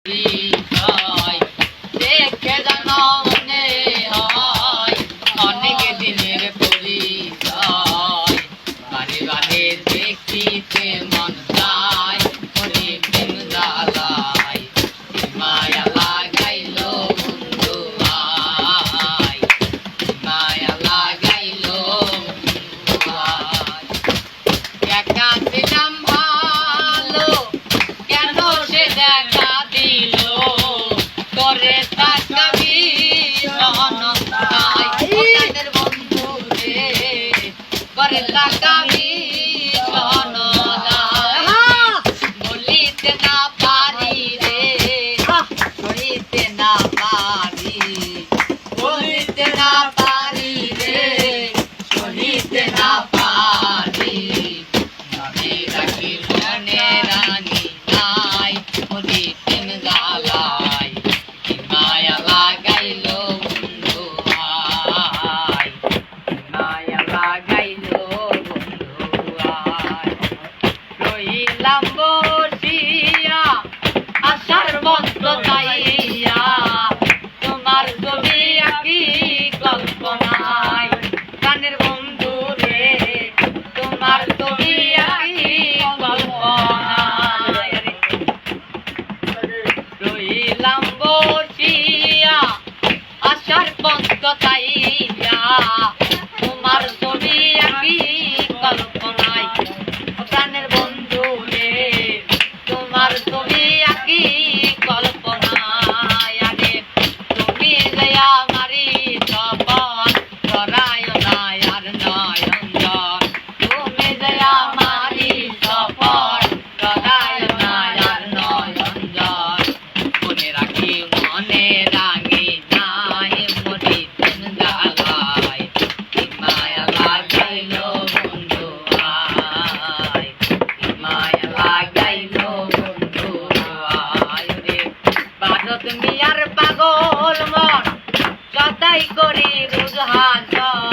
পরিচয় দেখে যেন মনে হয় অনেক দিনের পরিচয় বারে বারে দেখিতে মন চায় ওরে প্রেম জ্বালায় মায়া লাগাইল বন্ধু আয় মায়া লাগাইল বন্ধু আয় একা ছিলাম ভালো কেন সে দেখা দিল করে তাকাবি সনতাই বন্ধু রে করে তাকাবি সনতাই বলিতে না পারি রে বলিতে না পারি বলিতে না পারি রে বলিতে না পারি আমি রাখি মনে রানী নাই ওরে প্রেম জ্বালায় মায়া লাগাইল বন্ধু আয় মায়া লাগাইল বন্ধু আয় রইলাম বসিয়া আশার বন্ধ চাইয়া তোমার ছবি আঁকি কল্পনায় গানের বন্ধু রে তোমার ছবি আঁকি কল্পনায় রইলাম বসিয়া আশার বন্ধ চাইয়া তোমার ছবি আঁকি কল্পনায় গানের বন্ধু রে তোমার ছবি আঁকি কল্পনায় আরে তুমি যে আমারি সপন ধরায় না আর নয়ন তুমি যে আমারি সপন ধরায় না আর নয়ন মনে রাখি মনে রাঙি নাই মরি প্রেম জ্বালায় মায়া লাগাইল বন্ধু আয় মায়া লাগাইল বন্ধু আয় রে ভারত মিয়ার পাগল মন সদাই করি রোজ হাসন